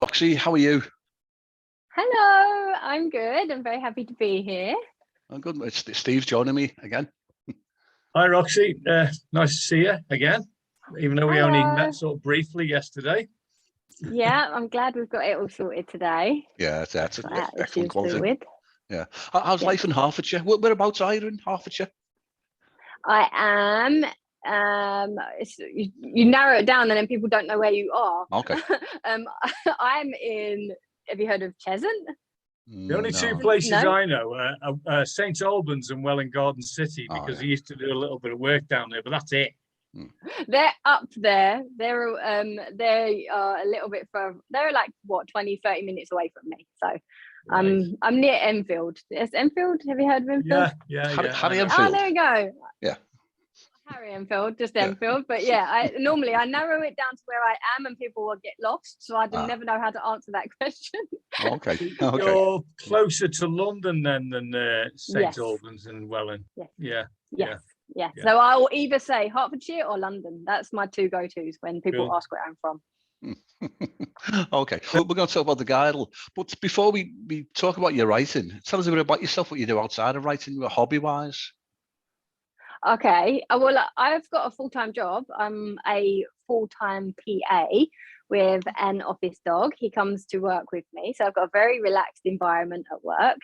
Roxy, how are you? Hello, I'm good. I'm very happy to be here. I'm good. It's Steve's joining me again. Hi, Roxy. Nice to see you again, even though we only Hello. met sort of briefly yesterday. Yeah, I'm glad we've got it all sorted today. Yeah, that's excellent quality. With. Yeah. How's life in Hertfordshire? Whereabouts are you in Hertfordshire? I am. You narrow it down, and then people don't know where you are. Okay. I'm in. Have you heard of Cheshunt? The only two places I know are St Albans and Welwyn Garden City, because I used to do a little bit of work down there, but that's it. They're up there. They are a little bit further. They're like what 20-30 minutes away from me. So I'm near Enfield. Is Enfield? Have you heard of Enfield? Yeah. Harry Enfield. Oh, there we go. Yeah. Harry Enfield, just Enfield. But yeah, I normally narrow it down to where I am, and people will get lost. So I never know how to answer that question. Okay. You're closer to London then than St Albans and Welwyn. Yeah. Yeah. So I'll either say Hertfordshire or London. That's my two go-tos when people ask where I'm from. Okay, we're going to talk about the GUIDAL, but before we talk about your writing, tell us a bit about yourself, what you do outside of writing, hobby-wise. Okay, well, I've got a full-time job. I'm a full-time PA with an office dog. He comes to work with me, so I've got a very relaxed environment at work.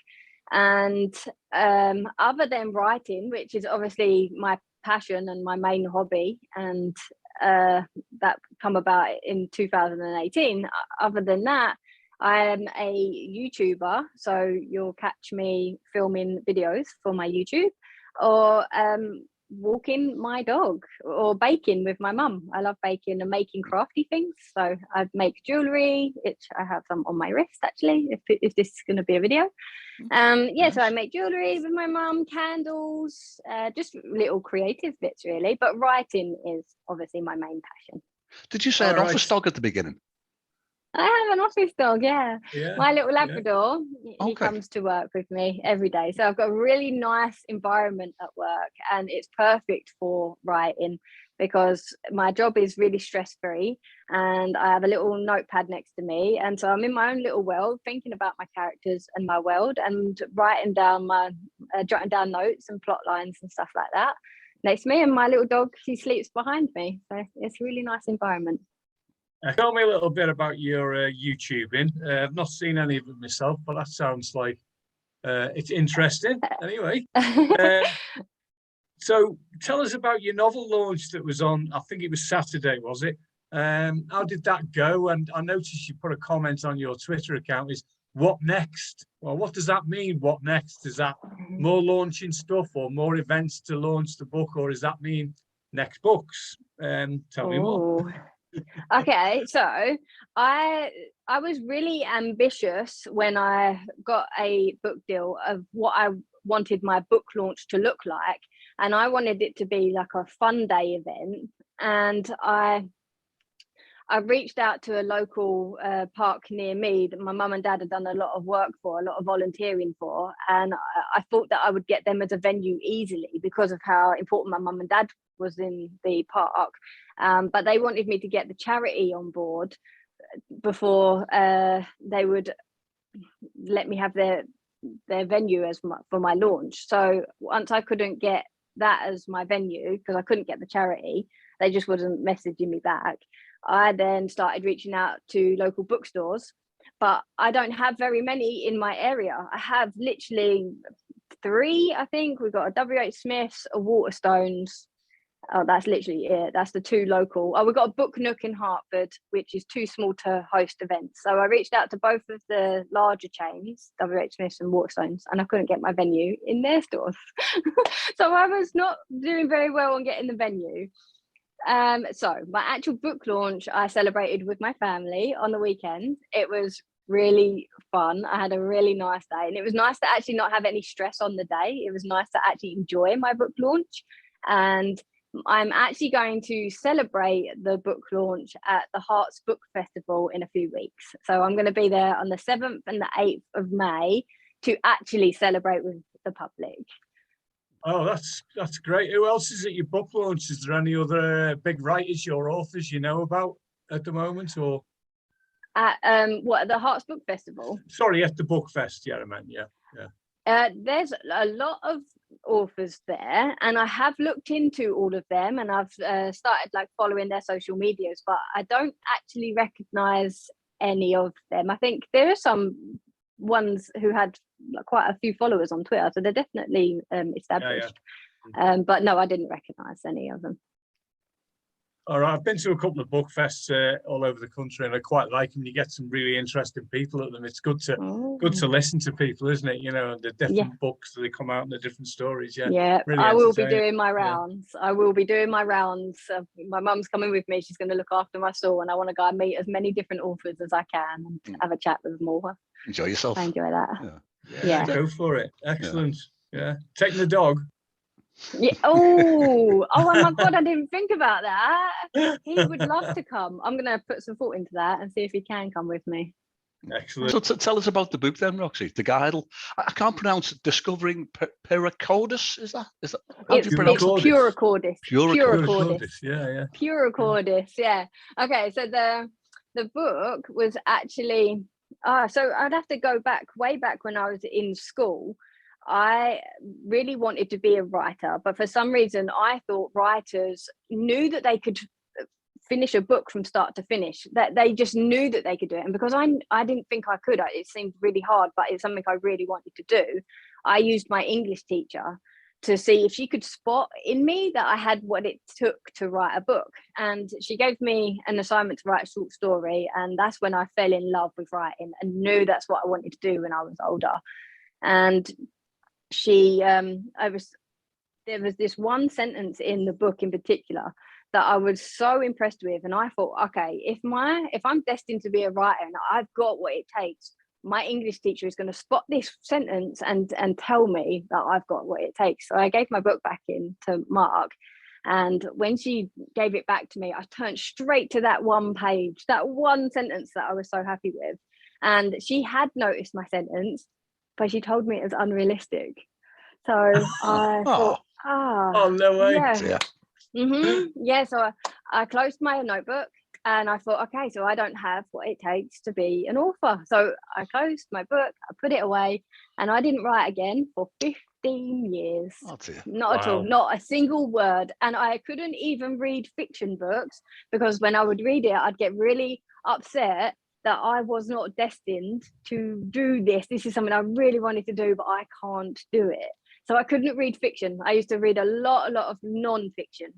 And other than writing, which is obviously my passion and my main hobby, and that come about in 2018, other than that, I am a YouTuber, so you'll catch me filming videos for my YouTube, or walking my dog, or baking with my mum. I love baking and making crafty things, so I make jewelry, which I have some on my wrist actually, if this is going to be a video. So I make jewelry with my mum, candles, just little creative bits really, but writing is obviously my main passion. Did you say an office dog at the beginning? I have an office dog, yeah. My little Labrador, he comes to work with me every day. So I've got a really nice environment at work, and it's perfect for writing because my job is really stress-free, and I have a little notepad next to me. And so I'm in my own little world, thinking about my characters and my world, and writing down jotting down notes and plot lines and stuff like that next to me. And my little dog, he sleeps behind me. So it's a really nice environment. Tell me a little bit about your YouTubing. I've not seen any of it myself, but that sounds like it's interesting. Anyway, so tell us about your novel launch that was on, I think it was Saturday, was it? How did that go? And I noticed you put a comment on your Twitter account, is what next? Well, what does that mean, what next? Is that more launching stuff or more events to launch the book, or does that mean next books? Tell me more. Okay, so I was really ambitious when I got a book deal of what I wanted my book launch to look like, and I wanted it to be like a fun day event. And I reached out to a local park near me that my mum and dad had done a lot of work for, a lot of volunteering for, and I thought that I would get them as a venue easily because of how important my mum and dad was in the park. But they wanted me to get the charity on board before they would let me have their venue for my launch. So once I couldn't get that as my venue because I couldn't get the charity, they just wasn't messaging me back. I then started reaching out to local bookstores, but I don't have very many in my area. I have literally 3, I think. We've got a WH Smith's, a Waterstones. Oh, that's literally it. That's the 2 local. Oh, we've got a Book Nook in Hertford, which is too small to host events. So I reached out to both of the larger chains, WH Smith's and Waterstones, and I couldn't get my venue in their stores. So I was not doing very well on getting the venue. So my actual book launch, I celebrated with my family on the weekend. It was really fun. I had a really nice day, and it was nice to actually not have any stress on the day. It was nice to actually enjoy my book launch. And I'm actually going to celebrate the book launch at the Hearts Book Festival in a few weeks. So I'm going to be there on the 7th and the 8th of May to actually celebrate with the public. Oh, that's great. Who else is at your book launch? Is there any other big writers or authors you know about at the moment? Or At what, the Hearts Book Festival? Sorry, at the Book Fest. Yeah, I meant, There's a lot of authors there, and I have looked into all of them, and I've started like following their social medias, but I don't actually recognize any of them. I think there are some ones who had like quite a few followers on Twitter, so they're definitely established. But no, I didn't recognize any of them. All right, I've been to a couple of book fests all over the country, and I quite like them. You get some really interesting people at them. It's good to listen to people, isn't it? You know, and the different books that they come out and the different stories. Yeah, really I will be doing my rounds. I will be doing my rounds. My mum's coming with me. She's going to look after my stall, and I want to go and meet as many different authors as I can and have a chat with them all. Enjoy yourself. I enjoy that. Yeah. Go for it. Excellent. Yeah. Taking the dog. Yeah. Oh my God, I didn't think about that. He would love to come. I'm going to put some thought into that and see if he can come with me. Excellent. So tell us about the book then, Roxy, the GUIDAL. I can't pronounce it. Discovering PURACORDIS, is that? How do you pronounce it? PURACORDIS. PURACORDIS. Yeah. PURACORDIS. Yeah. Okay, so the book was actually so I'd have to go back way back when I was in school. I really wanted to be a writer, but for some reason I thought writers knew that they could finish a book from start to finish, that they just knew that they could do it. And because I didn't think I could, it seemed really hard, but it's something I really wanted to do. I used my English teacher to see if she could spot in me that I had what it took to write a book. And she gave me an assignment to write a short story. And that's when I fell in love with writing and knew that's what I wanted to do when I was older. And she there was this one sentence in the book in particular that I was so impressed with, and I thought, okay, if I'm destined to be a writer and I've got what it takes, my English teacher is going to spot this sentence and tell me that I've got what it takes. So I gave my book back in to Mark, and when she gave it back to me, I turned straight to that one page, that one sentence that I was so happy with. And she had noticed my sentence, but she told me it was unrealistic. So I thought, oh no way. Yeah. So I closed my notebook and I thought, okay, so I don't have what it takes to be an author. So I closed my book, I put it away, and I didn't write again for 15 years. Not at all, not a single word. And I couldn't even read fiction books, because when I would read it, I'd get really upset that I was not destined to do this. This is something I really wanted to do, but I can't do it. So I couldn't read fiction. I used to read a lot of non-fiction.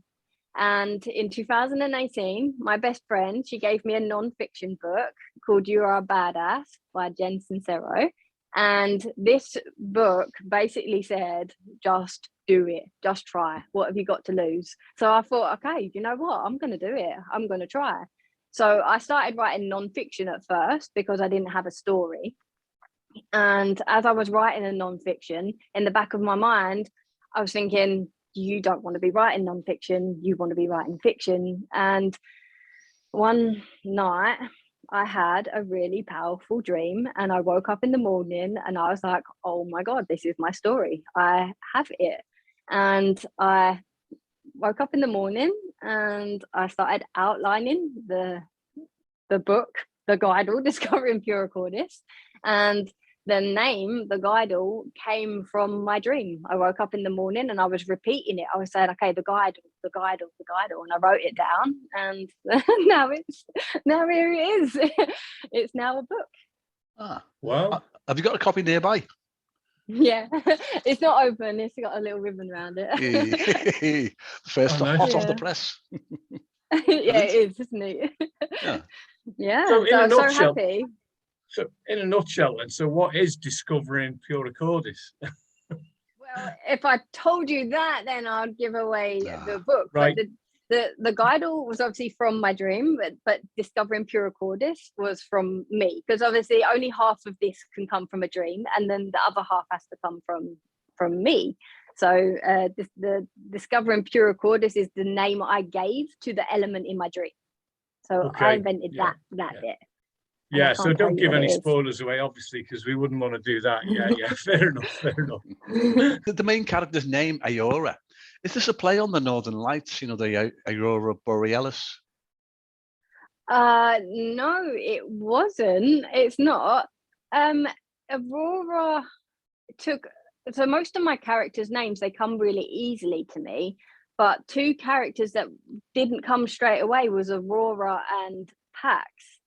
And in 2018, my best friend, she gave me a non-fiction book called You Are a Badass by Jen Sincero. And this book basically said, just do it, just try. What have you got to lose? So I thought, okay, you know what? I'm going to do it. I'm going to try. So I started writing non-fiction at first because I didn't have a story. And as I was writing a non-fiction, in the back of my mind, I was thinking, you don't want to be writing non-fiction, you want to be writing fiction. And one night I had a really powerful dream, and I woke up in the morning and I was like, oh my God, this is my story. I have it. And I woke up in the morning and I started outlining the book, the GUIDAL, Discovering PURACORDIS. And the name, the GUIDAL, came from my dream. I woke up in the morning and I was repeating it. I was saying, okay, the GUIDAL, the GUIDAL, the GUIDAL, and I wrote it down. And now here it is. It's now a book. Wow. Have you got a copy nearby? Yeah, it's not open. It's got a little ribbon around it. First hot off the press. Yeah, it is, isn't it? Yeah. So in a nutshell, so happy. So in a nutshell, then, so what is Discovering PURACORDIS? Well, if I told you that, then I'd give away the book. Right. But the GUIDAL was obviously from my dream, but Discovering PURACORDIS was from me, because obviously only half of this can come from a dream, and then the other half has to come from me. So the Discovering PURACORDIS is the name I gave to the element in my dream. So I invented that bit. Yeah, so don't give any spoilers away, obviously, because we wouldn't want to do that. Yeah, fair enough. The main character's name, Aurora, is this a play on the Northern Lights, you know, the Aurora Borealis? No, it wasn't. It's not. Aurora took, so most of my characters' names, they come really easily to me, but two characters that didn't come straight away was Aurora and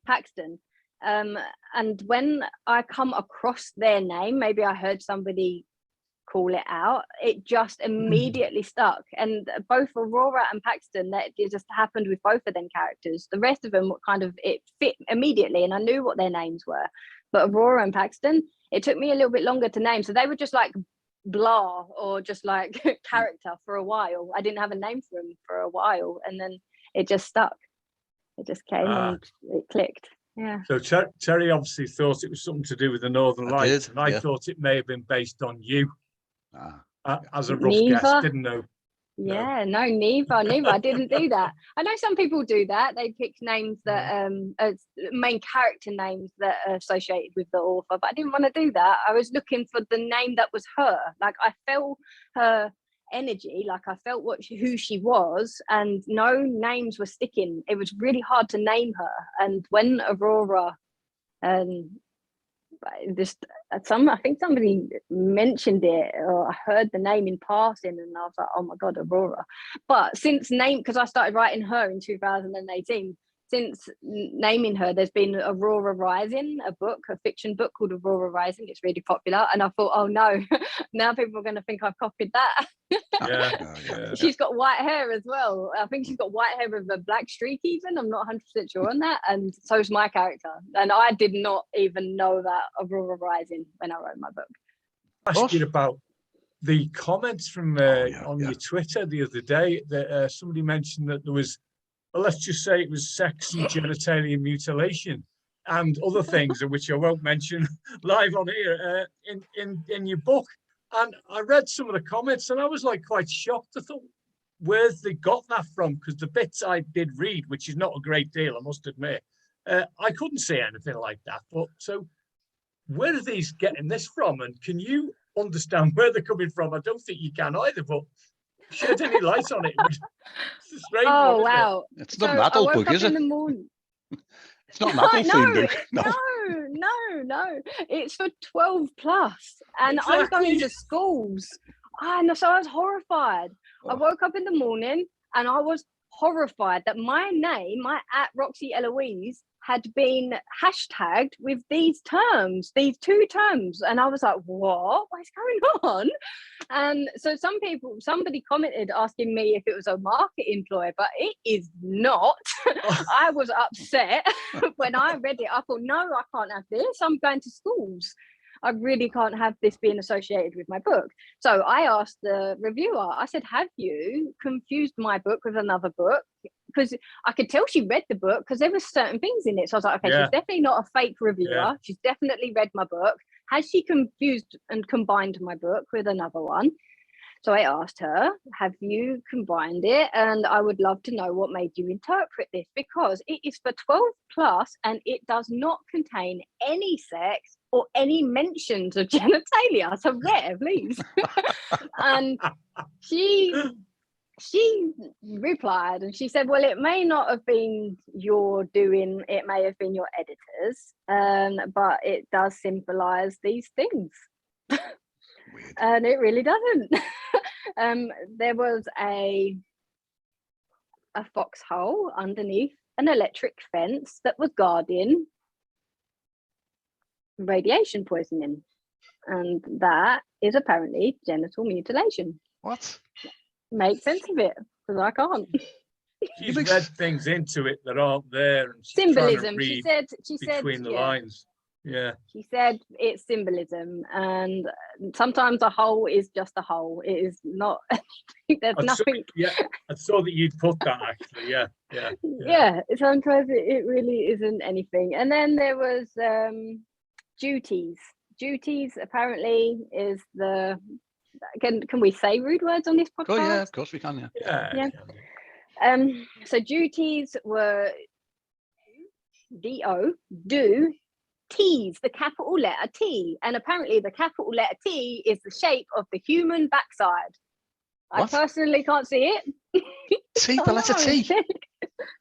Paxton. And when I come across their name, maybe I heard somebody call it out, it just immediately stuck. And both Aurora and Paxton, that it just happened with both of them characters. The rest of them kind of, it fit immediately, and I knew what their names were. But Aurora and Paxton, it took me a little bit longer to name. So they were just like blah, or just like character for a while. I didn't have a name for them for a while, and then it just stuck. It just came and it clicked. Yeah. So Terry obviously thought it was something to do with the Northern Lights, and I thought it may have been based on you. As a rough guess, didn't know. Yeah, no, neither. I didn't do that. I know some people do that. They pick names that main character names that are associated with the author, but I didn't want to do that. I was looking for the name that was her. Like, I felt her energy, like I felt who she was, and no names were sticking. It was really hard to name her. And when Aurora I think somebody mentioned it, or I heard the name in passing, and I was like, oh my god, Aurora. But since because I started writing her in 2018, since naming her, there's been Aurora Rising, a fiction book called Aurora Rising. It's really popular, and I thought, oh no, now people are going to think I've copied that. Yeah. She's got white hair as well. I think she's got white hair with a black streak even. I'm not 100% sure on that. And so's my character. And I did not even know about Aurora Rising when I wrote my book. Ask you about the comments from on your Twitter the other day, that somebody mentioned that there was, well, let's just say it was sex and genitalia mutilation and other things, which I won't mention live on here, in your book. And I read some of the comments, and I was like quite shocked. I thought, where's they got that from? Because the bits I did read, which is not a great deal, I must admit, I couldn't say anything like that. But so, where are these getting this from? And can you understand where they're coming from? I don't think you can either, but shed any light on it. It's a strange one, isn't wow. it? It's not an adult book, is it? It's not an adult themed book. No. It's for 12 plus. And exactly. I'm going to schools. So I was horrified. I woke up in the morning and I was horrified that my name, @Roxy Eloise, had been hashtagged with these two terms. And I was like, what is going on? And so somebody commented asking me if it was a marketing ploy, but it is not. I was upset when I read it. I thought, no, I can't have this. I'm going to schools. I really can't have this being associated with my book. So I asked the reviewer, I said, have you confused my book with another book? Because I could tell she read the book because there were certain things in it. So I was like, okay, she's definitely not a fake reviewer. Yeah. She's definitely read my book. Has she confused and combined my book with another one? So I asked her, have you combined it? And I would love to know what made you interpret this, because it is for 12 plus and it does not contain any sex or any mentions of genitalia. So where, please? And she replied and she said, well, it may not have been your doing, it may have been your editors, but it does symbolize these things. Weird. And it really doesn't. There was a foxhole underneath an electric fence that was guarding radiation poisoning, and that is apparently genital mutilation. What? Make sense of it, because I can't. She's read things into it that aren't there, and she's symbolism. She said between the lines. Yeah. She said it's symbolism, and sometimes a hole is just a hole. It is not. There's nothing. I saw that you'd put that actually. Yeah. Sometimes it really isn't anything. And then there was duties. Duties apparently is the. Can we say rude words on this podcast? Oh yeah, of course we can. Yeah. So duties were do. T's, the capital letter T, and apparently the capital letter T is the shape of the human backside. What? I personally can't see it, T, the letter T.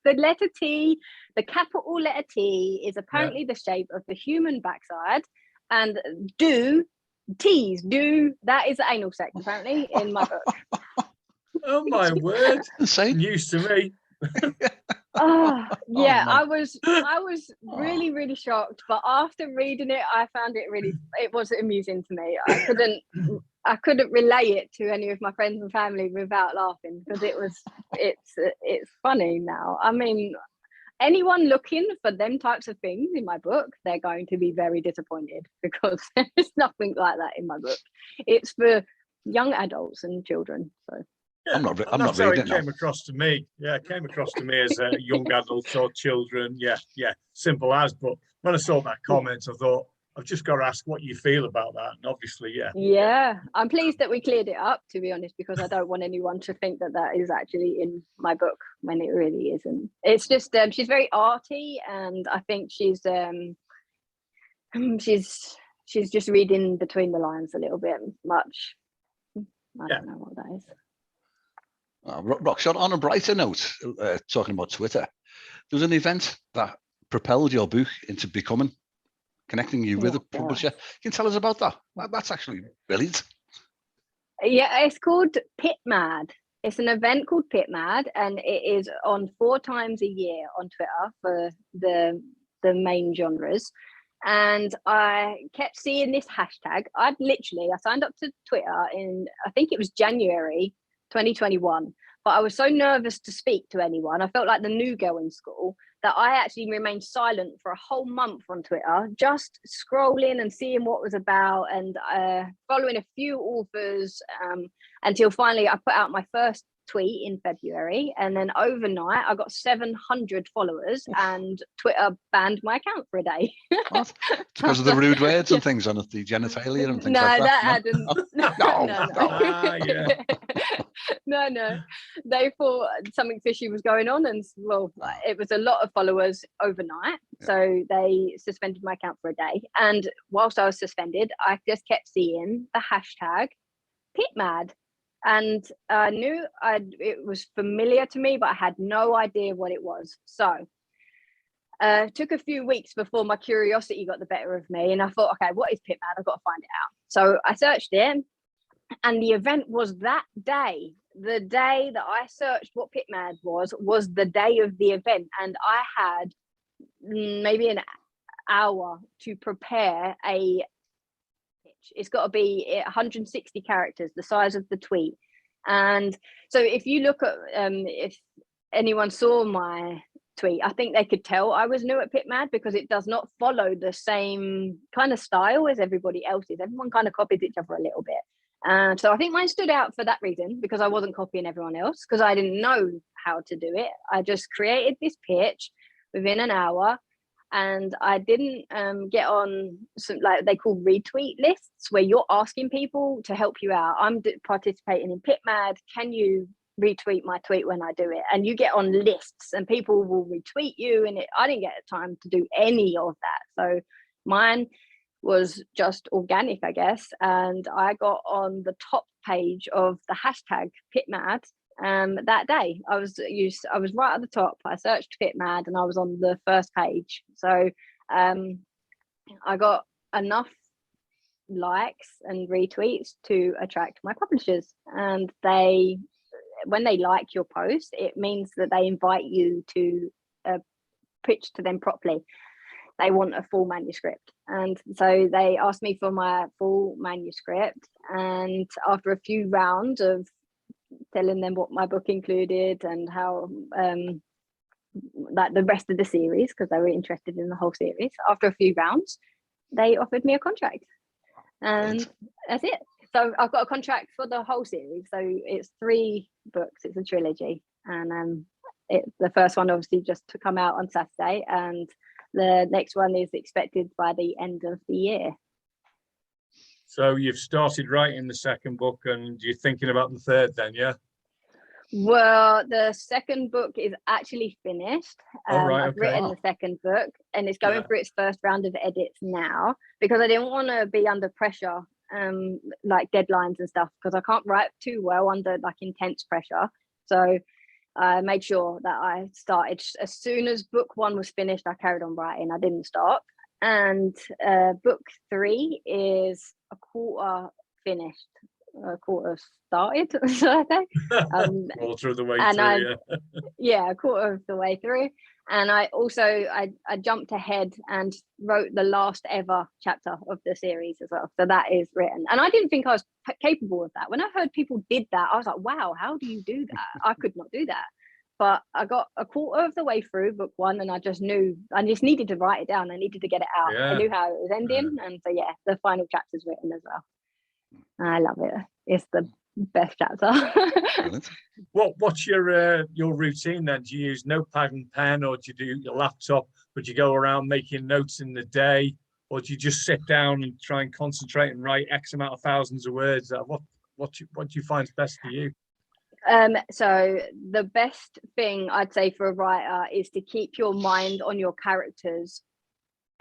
The letter T, the capital letter T, is apparently the shape of the human backside, and do that is the anal sex apparently in my book. Oh my word! Insane. News to me. Oh yeah, my. I was really shocked, but after reading it, I found it was amusing to me. I couldn't relay it to any of my friends and family without laughing, because it's funny now. I mean, anyone looking for them types of things in my book, they're going to be very disappointed, because there's nothing like that in my book. It's for young adults and children. So Yeah, I'm not that's how reading it it now. came across to me. Yeah, it came across to me as young adults or children. Yeah, simple as. But when I saw that comment, I thought, I've just got to ask what you feel about that. And obviously, yeah, I'm pleased that we cleared it up, to be honest, because I don't want anyone to think that that is actually in my book when it really isn't. It's just she's very arty, and I think she's just reading between the lines a little bit much. I don't know what that is. Roxy, on a brighter note, talking about Twitter, there was an event that propelled your book into becoming, connecting you with a publisher. Can you tell us about that? That's actually brilliant. Yeah, it's called Pitchmad. It's an event called Pitchmad, and it is on 4 times a year on Twitter for the main genres. And I kept seeing this hashtag. I signed up to Twitter in, I think it was January 2021, but I was so nervous to speak to anyone. I felt like the new girl in school, that I actually remained silent for a whole month on Twitter, just scrolling and seeing what was about, and following a few authors, until finally I put out my first tweet in February, and then overnight I got 700 followers, and Twitter banned my account for a day. What? Because of the rude words and things on it, the genitalia and things like that? That hadn't. No. They thought something fishy was going on, and it was a lot of followers overnight, so they suspended my account for a day. And whilst I was suspended, I just kept seeing the hashtag Pitchmad, and I knew it was familiar to me, but I had no idea what it was. So it took a few weeks before my curiosity got the better of me, and I thought, okay, what is Pitchmad? I've got to find it out. So I searched it, and the event was that day. The day that I searched what Pitchmad was the day of the event, and I had maybe an hour to prepare a pitch. It's got to be 160 characters, the size of the tweet. And so if you look at if anyone saw my tweet, I think they could tell I was new at Pitchmad, because it does not follow the same kind of style as everybody else's. Everyone kind of copies each other a little bit. So I think mine stood out for that reason, because I wasn't copying everyone else, because I didn't know how to do it. I just created this pitch within an hour, and I didn't get on some, like they call retweet lists, where you're asking people to help you out. I'm participating in Pitchmad. Can you retweet my tweet when I do it? And you get on lists, and people will retweet you. And I didn't get time to do any of that. So mine was just organic, I guess, and I got on the top page of the hashtag Pitchmad that day. I was right at the top. I searched Pitchmad, and I was on the first page. So I got enough likes and retweets to attract my publishers, and when they like your post, it means that they invite you to pitch to them properly. They want a full manuscript, and so they asked me for my full manuscript. And after a few rounds of telling them what my book included and how like the rest of the series, because they were interested in the whole series, after a few rounds they offered me a contract, and that's it. So I've got a contract for the whole series. So it's 3 books, it's a trilogy, and the first one obviously just to come out on Saturday, and the next one is expected by the end of the year. So you've started writing the second book, and you're thinking about the third then, yeah? Well, the second book is actually finished. I've written the second book, and it's going through its first round of edits now, because I didn't want to be under pressure, like deadlines and stuff, because I can't write too well under like intense pressure. So I made sure that I started as soon as book 1 was finished. I carried on writing. I didn't stop. And book 3 is a quarter finished, a quarter started. So I think quarter of the way and through. yeah, a quarter of the way through. And I also I jumped ahead and wrote the last ever chapter of the series as well. So that is written. And I didn't think I was capable of that. When I heard people did that, I was like, wow, how do you do that? I could not do that. But I got a quarter of the way through book 1, and I just knew I just needed to write it down. I needed to get it out. Yeah. I knew how it was ending. And so yeah, the final chapter's written as well. I love it. It's the best chapter. What's your routine then? Do you use notepad and pen, or do you do your laptop? Would you go around making notes in the day, or do you just sit down and try and concentrate and write X amount of thousands of words? What do you find best for you? So the best thing I'd say for a writer is to keep your mind on your characters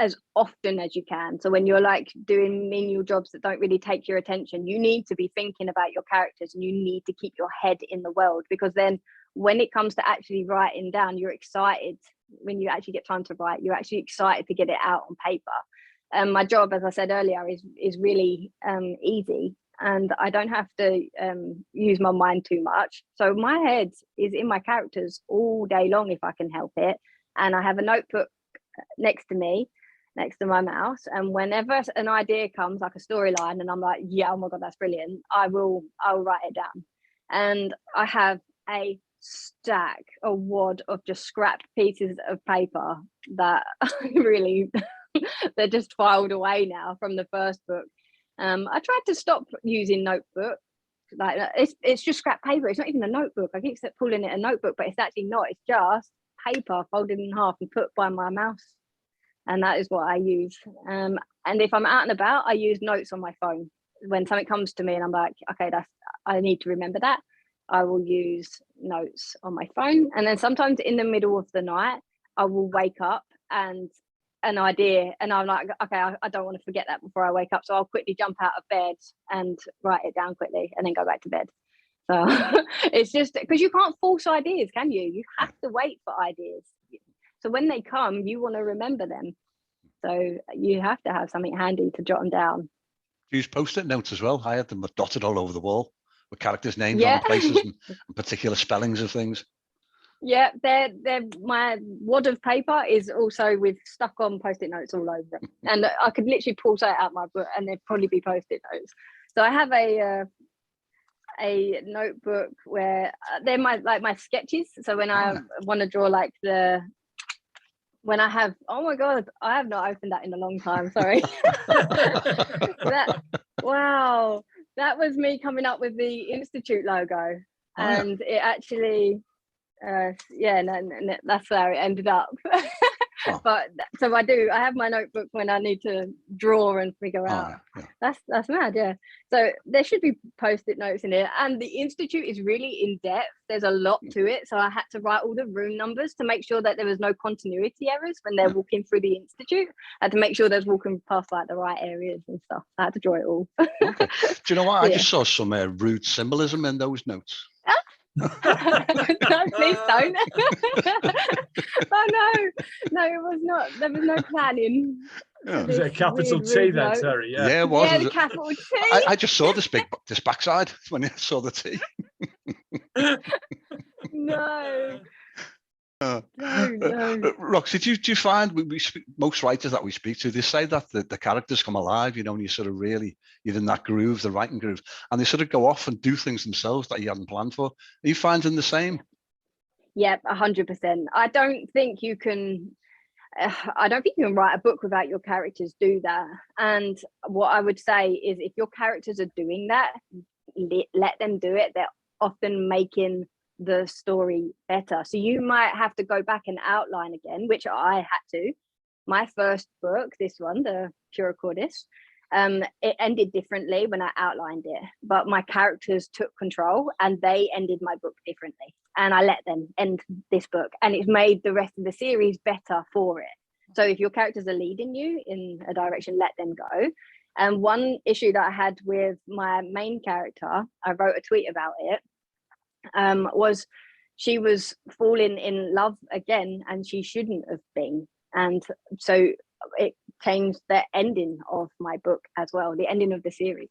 as often as you can. So when you're like doing menial jobs that don't really take your attention, you need to be thinking about your characters, and you need to keep your head in the world, because then when it comes to actually writing down, you're excited. When you actually get time to write, you're actually excited to get it out on paper. My job, as I said earlier, is really easy, and I don't have to use my mind too much. So my head is in my characters all day long if I can help it. And I have a notebook next to me, next to my mouse, and whenever an idea comes, like a storyline, and I'm like, yeah, oh my god, that's brilliant, I'll write it down. And I have a wad of just scrap pieces of paper that really they're just filed away now from the first book. I tried to stop using notebook, like it's just scrap paper. It's not even a notebook. I keep calling it a notebook, but it's actually not. It's just paper folded in half and put by my mouse, and that is what I use. And if I'm out and about, I use notes on my phone. When something comes to me and I'm like, okay, I need to remember that, I will use notes on my phone. And then sometimes in the middle of the night, I will wake up and an idea, and I'm like, okay, I don't want to forget that before I wake up, so I'll quickly jump out of bed and write it down quickly and then go back to bed. So it's just because you can't force ideas, can you? You have to wait for ideas. So when they come, you want to remember them. So you have to have something handy to jot them down. Use post-it notes as well. I had them dotted all over the wall with characters' names on the places and particular spellings of things. Yeah, they're my wad of paper is also with stuck on post-it notes all over them, and I could literally pull that out my book and there'd probably be post-it notes. So I have a notebook where they're my sketches. So when I want to draw when I have, oh my god, I have not opened that in a long time, sorry. Wow, that was me coming up with the Institute logo, and it actually that's where it ended up. But so I have my notebook when I need to draw and figure out. That's mad. Yeah, so there should be post-it notes in it, and the Institute is really in depth. There's a lot to it, so I had to write all the room numbers to make sure that there was no continuity errors when they're walking through the Institute. I had to make sure they're walking past like the right areas and stuff. I had to draw it all. Okay. Do you know what? I just saw some rude symbolism in those notes. No, please don't. Oh no, it was not. There was no planning. Was it a capital T then, Terry? Yeah, it was. Yeah, the capital T. I just saw this backside when I saw the T. No. No. Roxy, do you find most writers that we speak to, they say that the characters come alive, and you sort of really, you're in that groove, the writing groove, and they sort of go off and do things themselves that you hadn't planned for. Are you finding the same? Yep, 100%. I don't think you can write a book without your characters do that. And what I would say is, if your characters are doing that, let them do it. They're often making the story better. So you might have to go back and outline again, which I had to. My first book, this one, the PURACORDIS, it ended differently when I outlined it, but my characters took control and they ended my book differently, and I let them end this book, and it's made the rest of the series better for it. So if your characters are leading you in a direction, let them go. And one issue that I had with my main character, I wrote a tweet about it. was she was falling in love again, and she shouldn't have been. And so it changed the ending of my book as well, the ending of the series.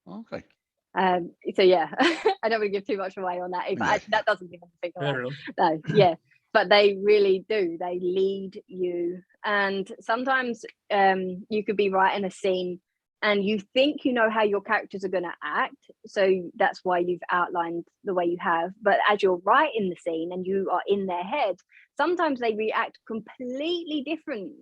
Okay. So yeah, I don't want to give too much away on that, but Yeah. that doesn't give anything away. No, yeah, but they really do. They lead you, and sometimes you could be writing a scene and you think you know how your characters are going to act, so that's why you've outlined the way you have. But as you're writing the scene and you are in their head, sometimes they react completely different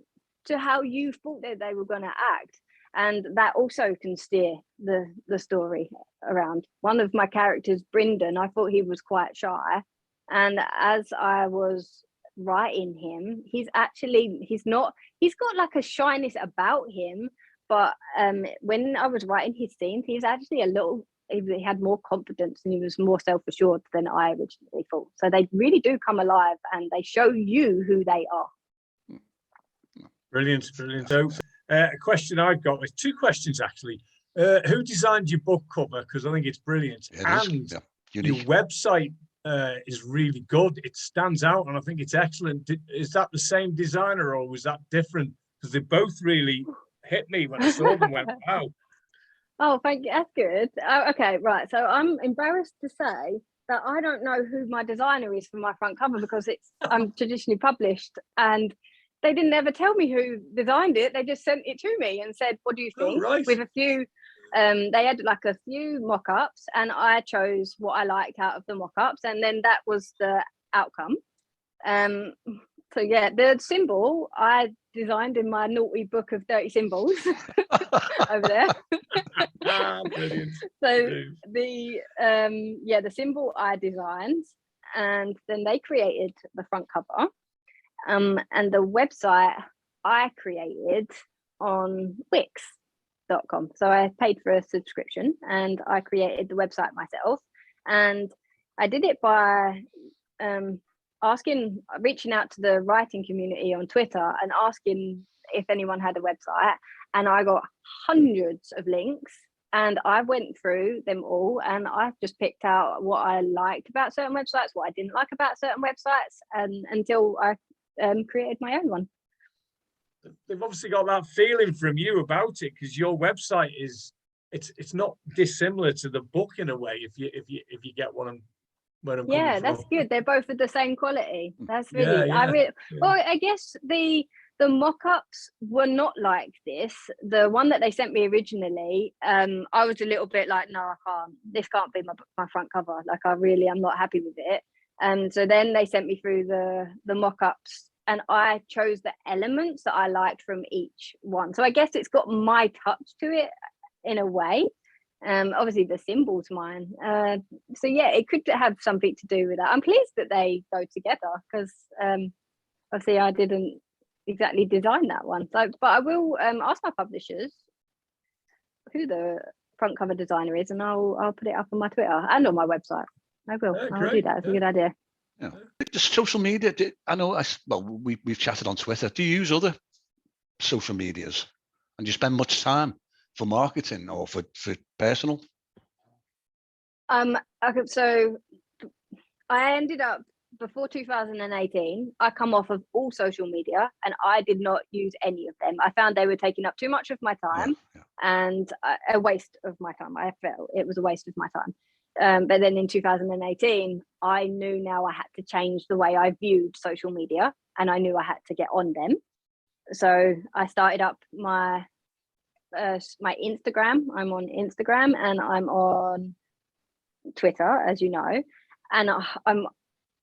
to how you thought that they were going to act. And that also can steer the story around. One of my characters, Brendan, I thought he was quite shy. And as I was writing him, he's got like a shyness about him. But when I was writing his scenes, he's actually he had more confidence and he was more self-assured than I originally thought. So they really do come alive and they show you who they are. Brilliant, brilliant. So a question I've got is two questions actually. Who designed your book cover? Because I think it's brilliant. Your website is really good. It stands out and I think it's excellent. Is that the same designer or was that different? Because they both really hit me when I saw them. Went, wow. Oh, thank you. That's good. Okay, right. So I'm embarrassed to say that I don't know who my designer is for my front cover because I'm traditionally published, and they didn't ever tell me who designed it. They just sent it to me and said, "What do you think?" Oh, right. With a few, they had like a few mock-ups, and I chose what I liked out of the mock-ups, and then that was the outcome. So yeah, the symbol I designed in my naughty book of dirty symbols over there. Brilliant. So the symbol I designed, and then they created the front cover. And the website I created on Wix.com. So I paid for a subscription and I created the website myself. And I did it by reaching out to the writing community on Twitter and asking if anyone had a website. And I got hundreds of links and I went through them all and I just picked out what I liked about certain websites, what I didn't like about certain websites, and until I created my own one. They've obviously got that feeling from you about it because your website it's not dissimilar to the book in a way. If you get what I'm yeah, that's from. good. They're both of the same quality. That's really well, I guess the mock-ups were not like this. The one that they sent me originally, I was a little bit like, no, I can't. This can't be my front cover. Like I'm not happy with it. So then they sent me through the mock-ups and I chose the elements that I liked from each one. So I guess it's got my touch to it in a way. Obviously the symbol's mine. So yeah, it could have something to do with that. I'm pleased that they go together because obviously I didn't exactly design that one. So, but I will ask my publishers who the front cover designer is and I'll put it up on my Twitter and on my website. I will. I'll do that. It's a good idea. Yeah. Just social media. I know. We've chatted on Twitter. Do you use other social medias, and do you spend much time for marketing or for personal? Okay, so I ended up before 2018. I come off of all social media, and I did not use any of them. I found they were taking up too much of my time, and a waste of my time. I felt it was a waste of my time. But then in 2018, I knew now I had to change the way I viewed social media and I knew I had to get on them. So I started up my Instagram. I'm on Instagram and I'm on Twitter, as you know, and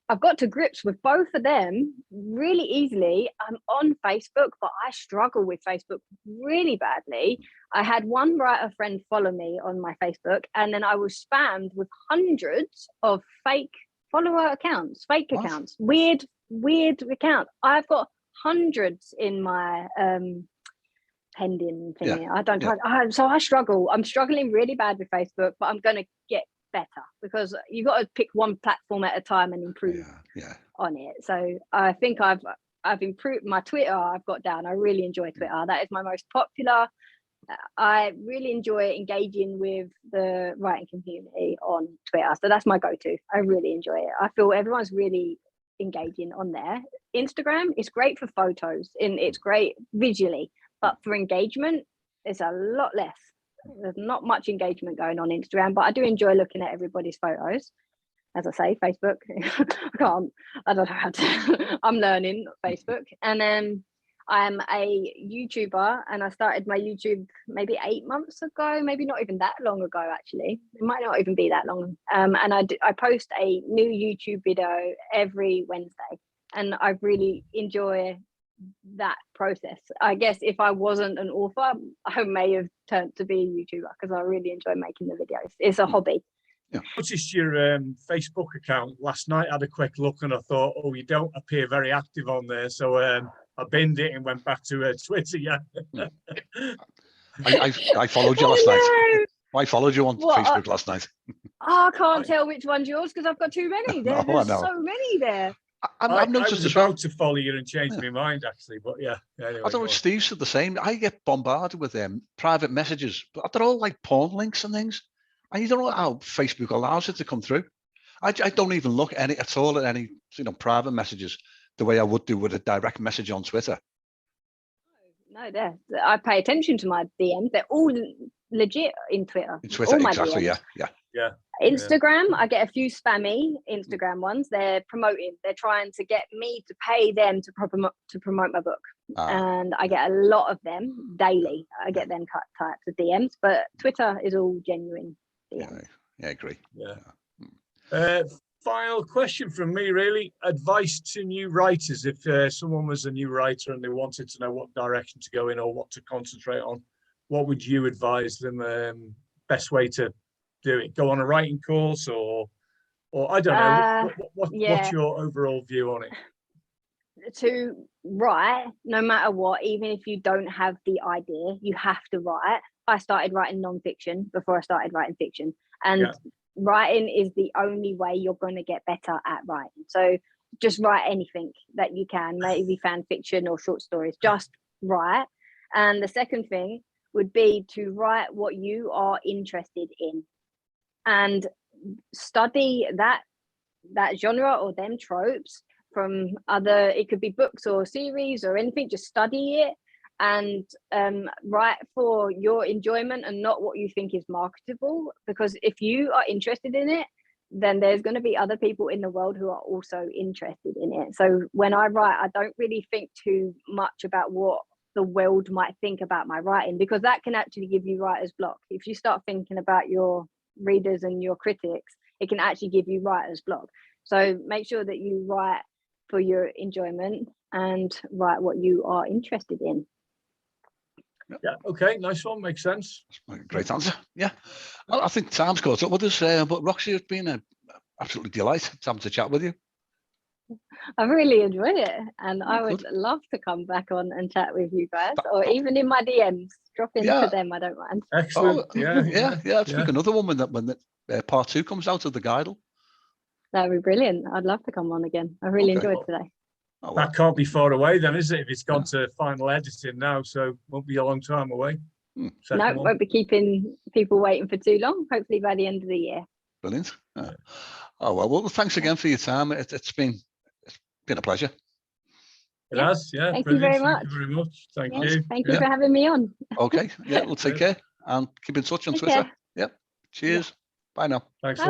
I've got to grips with both of them really easily. I'm on Facebook, but I struggle with Facebook really badly. I had one writer friend follow me on my Facebook, and then I was spammed with hundreds of fake follower accounts, accounts, weird accounts. I've got hundreds in my pending thing. So I struggle. I'm struggling really bad with Facebook, but I'm going to get better because you got to pick one platform at a time and improve on it. So I think I've improved my Twitter. I've got down. I really enjoy Twitter. That is my most popular I really enjoy engaging with the writing community on Twitter. So that's my go-to. I really enjoy it. I feel everyone's really engaging on there. Instagram is great for photos and it's great visually, but for engagement, it's a lot less. There's not much engagement going on Instagram, but I do enjoy looking at everybody's photos. As I say, Facebook, I don't know how to, I'm learning Facebook. And then I'm a YouTuber and I started my YouTube maybe 8 months ago, maybe not even that long ago, actually. It might not even be that long. And I post a new YouTube video every Wednesday and I really enjoy that process. I guess if I wasn't an author, I may have turned to be a YouTuber because I really enjoy making the videos. It's a hobby. Yeah. I noticed your Facebook account last night. I had a quick look and I thought, oh, you don't appear very active on there. So I binned it and went back to Twitter. Yeah. I followed you last night. I followed you on Facebook last night. I can't tell which one's yours because I've got too many. There's so many there. I was about to follow you and change my mind, actually, but yeah. Anyway, I don't know. Steve said the same. I get bombarded with private messages, but they're all like porn links and things. And you don't know how Facebook allows it to come through. I don't even look at all at any private messages the way I would do with a direct message on Twitter. No, I pay attention to my DMs. They're all legit in Twitter. In Twitter, exactly. DMs. Yeah. Instagram, I get a few spammy Instagram ones. They're promoting. They're trying to get me to pay them to promote my book, and I get a lot of them daily. I get them types of DMs, but Twitter is all genuine DMs. Yeah, I agree. Yeah. Final question from me, really. Advice to new writers. If someone was a new writer and they wanted to know what direction to go in or what to concentrate on, what would you advise them? Best way to do it? Go on a writing course, or I don't know. What's your overall view on it? To write, no matter what, even if you don't have the idea, you have to write. I started writing non-fiction before I started writing fiction, and writing is the only way you're going to get better at writing. So just write anything that you can, maybe fan fiction or short stories, just write. And the second thing would be to write what you are interested in and study that genre or them tropes from other, it could be books or series or anything. Just study it and write for your enjoyment and not what you think is marketable, because if you are interested in it, then there's going to be other people in the world who are also interested in it. So when I write, I don't really think too much about what the world might think about my writing, because that can actually give you writer's block. If you start thinking about your readers and your critics, it can actually give you writer's block. So make sure that you write for your enjoyment and write what you are interested in. Yeah, okay, nice one, makes sense. Great answer. Yeah, well, I think time's caught up with us, but Roxy, it's been an absolutely delight to chat with you. I really enjoyed it, and I would love to come back on and chat with you guys, or even in my DMs, drop into them. I don't mind. Excellent. Yeah. Let's make another one when the part 2 comes out of the GUIDAL. That'd be brilliant. I'd love to come on again. I really enjoyed today. Oh, well. That can't be far away then, is it? If it's gone to final editing now, so won't be a long time away. No, won't be keeping people waiting for too long. Hopefully by the end of the year. Brilliant. Oh well, thanks again for your time. It's been a pleasure. It has, yeah. Thank you very much. Thank you very much. Thank you. Thank you for having me on. Okay. Yeah, we'll take care and keep in touch on Twitter. Care. Yep. Cheers. Bye now. Thanks.